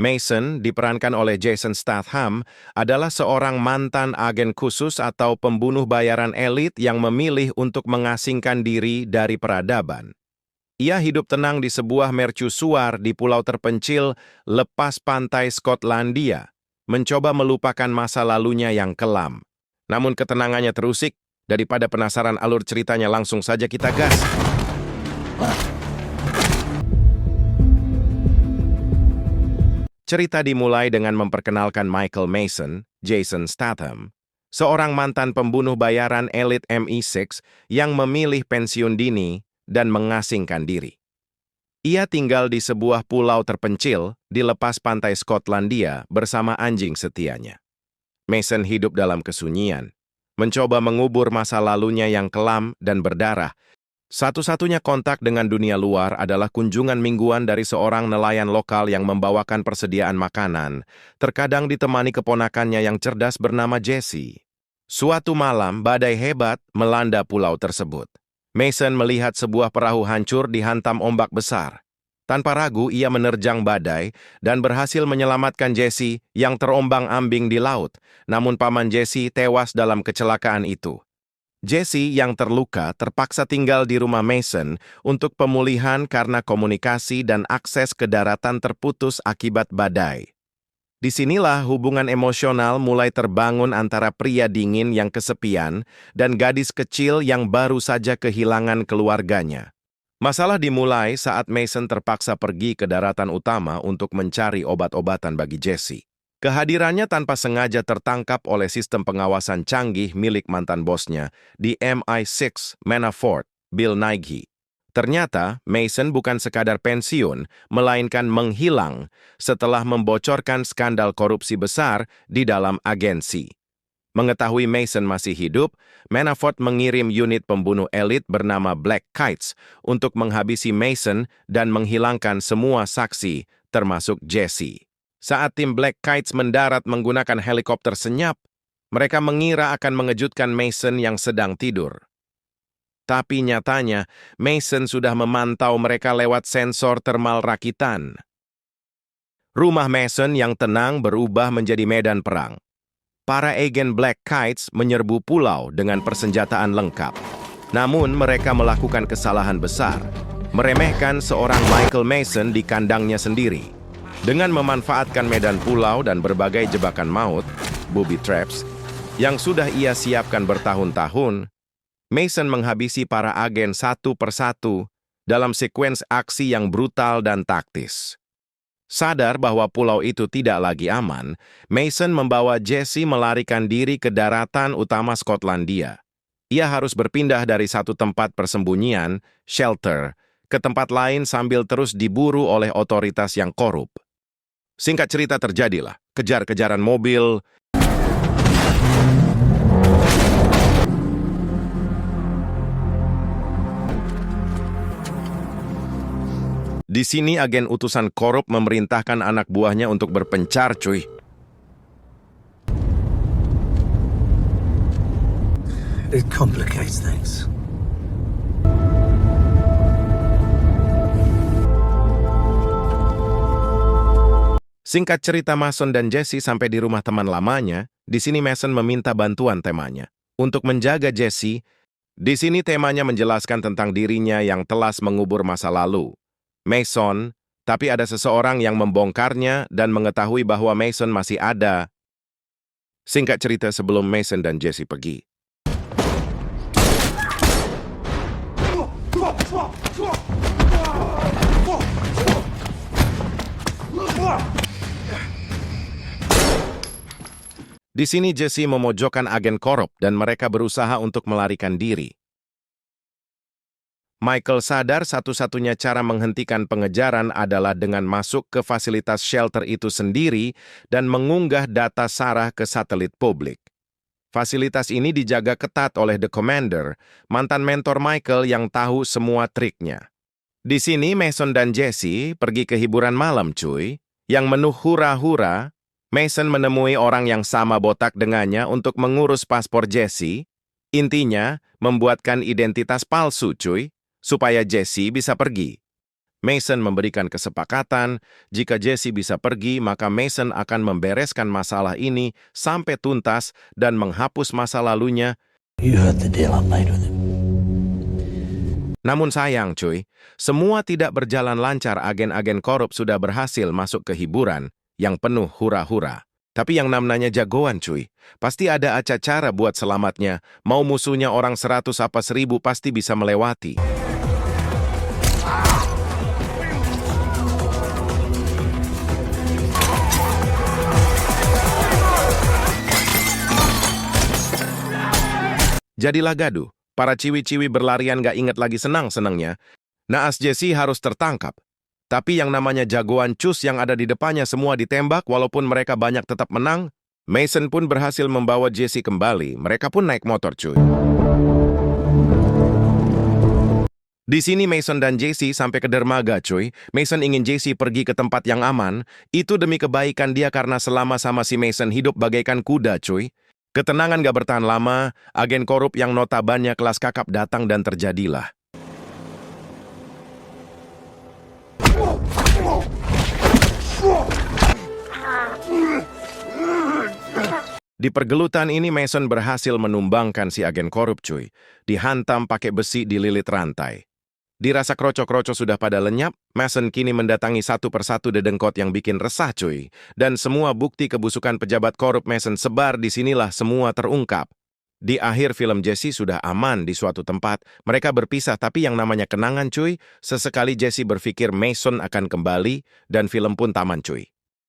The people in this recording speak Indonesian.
Mason, diperankan oleh Jason Statham, adalah seorang mantan agen khusus atau pembunuh bayaran elit yang memilih untuk mengasingkan diri dari peradaban. Ia hidup tenang di sebuah mercusuar di pulau terpencil lepas pantai Skotlandia, mencoba melupakan masa lalunya yang kelam. Namun ketenangannya terusik, daripada penasaran alur ceritanya langsung saja kita gas. Cerita dimulai dengan memperkenalkan Michael Mason, Jason Statham, seorang mantan pembunuh bayaran elit MI6 yang memilih pensiun dini dan mengasingkan diri. Ia tinggal di sebuah pulau terpencil di lepas pantai Skotlandia bersama anjing setianya. Mason hidup dalam kesunyian, mencoba mengubur masa lalunya yang kelam dan berdarah. Satu-satunya kontak dengan dunia luar adalah kunjungan mingguan dari seorang nelayan lokal yang membawakan persediaan makanan, terkadang ditemani keponakannya yang cerdas bernama Jesse. Suatu malam, badai hebat melanda pulau tersebut. Mason melihat sebuah perahu hancur dihantam ombak besar. Tanpa ragu, ia menerjang badai dan berhasil menyelamatkan Jesse yang terombang-ambing di laut, namun paman Jesse tewas dalam kecelakaan itu. Jesse yang terluka terpaksa tinggal di rumah Mason untuk pemulihan karena komunikasi dan akses ke daratan terputus akibat badai. Disinilah hubungan emosional mulai terbangun antara pria dingin yang kesepian dan gadis kecil yang baru saja kehilangan keluarganya. Masalah dimulai saat Mason terpaksa pergi ke daratan utama untuk mencari obat-obatan bagi Jesse. Kehadirannya tanpa sengaja tertangkap oleh sistem pengawasan canggih milik mantan bosnya di MI6 Manafort, Bill Nighy. Ternyata, Mason bukan sekadar pensiun, melainkan menghilang setelah membocorkan skandal korupsi besar di dalam agensi. Mengetahui Mason masih hidup, Manafort mengirim unit pembunuh elit bernama Black Kites untuk menghabisi Mason dan menghilangkan semua saksi, termasuk Jesse. Saat tim Black Kites mendarat menggunakan helikopter senyap, mereka mengira akan mengejutkan Mason yang sedang tidur. Tapi nyatanya, Mason sudah memantau mereka lewat sensor termal rakitan. Rumah Mason yang tenang berubah menjadi medan perang. Para agen Black Kites menyerbu pulau dengan persenjataan lengkap. Namun mereka melakukan kesalahan besar, meremehkan seorang Michael Mason di kandangnya sendiri. Dengan memanfaatkan medan pulau dan berbagai jebakan maut, booby traps, yang sudah ia siapkan bertahun-tahun, Mason menghabisi para agen satu persatu dalam sekuens aksi yang brutal dan taktis. Sadar bahwa pulau itu tidak lagi aman, Mason membawa Jesse melarikan diri ke daratan utama Skotlandia. Ia harus berpindah dari satu tempat persembunyian, shelter, ke tempat lain sambil terus diburu oleh otoritas yang korup. Singkat cerita terjadilah, kejar-kejaran mobil. Di sini agen utusan korup memerintahkan anak buahnya untuk berpencar, cuy. It complicates things. Singkat cerita, Mason dan Jesse sampai di rumah teman lamanya. Di sini Mason meminta bantuan temanya untuk menjaga Jesse. Di sini temanya menjelaskan tentang dirinya yang telas mengubur masa lalu. Mason, tapi ada seseorang yang membongkarnya dan mengetahui bahwa Mason masih ada. Singkat cerita, sebelum Mason dan Jesse pergi, di sini Jesse memojokkan agen korup dan mereka berusaha untuk melarikan diri. Michael sadar satu-satunya cara menghentikan pengejaran adalah dengan masuk ke fasilitas shelter itu sendiri dan mengunggah data Sarah ke satelit publik. Fasilitas ini dijaga ketat oleh The Commander, mantan mentor Michael yang tahu semua triknya. Di sini Mason dan Jesse pergi ke hiburan malam, cuy. Yang menu hura-hura, Mason menemui orang yang sama botak dengannya untuk mengurus paspor Jesse. Intinya, membuatkan identitas palsu, cuy, supaya Jesse bisa pergi. Mason memberikan kesepakatan, jika Jesse bisa pergi, maka Mason akan membereskan masalah ini sampai tuntas dan menghapus masa lalunya. You heard the deal I made with him. Namun sayang, cuy, semua tidak berjalan lancar. Agen-agen korup sudah berhasil masuk ke hiburan yang penuh hura-hura. Tapi yang namanya jagoan, cuy, pasti ada cara buat selamatnya. Mau musuhnya orang 100 apa 1000 pasti bisa melewati. Jadilah gaduh. Para ciwi-ciwi berlarian gak inget lagi senang-senangnya. Naas Jesse harus tertangkap. Tapi yang namanya jagoan cus yang ada di depannya semua ditembak walaupun mereka banyak tetap menang. Mason pun berhasil membawa Jesse kembali. Mereka pun naik motor, cuy. Di sini Mason dan Jesse sampai ke dermaga, cuy. Mason ingin Jesse pergi ke tempat yang aman. Itu demi kebaikan dia karena selama sama si Mason hidup bagaikan kuda, cuy. Ketenangan gak bertahan lama, agen korup yang notabannya kelas kakap datang dan terjadilah. Di pergelutan ini Mason berhasil menumbangkan si agen korup, cuy. Dihantam pakai besi dililit rantai. Dirasa kroco-kroco sudah pada lenyap, Mason kini mendatangi satu persatu dedengkot yang bikin resah, cuy. Dan semua bukti kebusukan pejabat korup Mason sebar, disinilah semua terungkap. Di akhir film Jesse sudah aman di suatu tempat. Mereka berpisah, tapi yang namanya kenangan, cuy. Sesekali Jesse berpikir Mason akan kembali, dan film pun taman, cuy.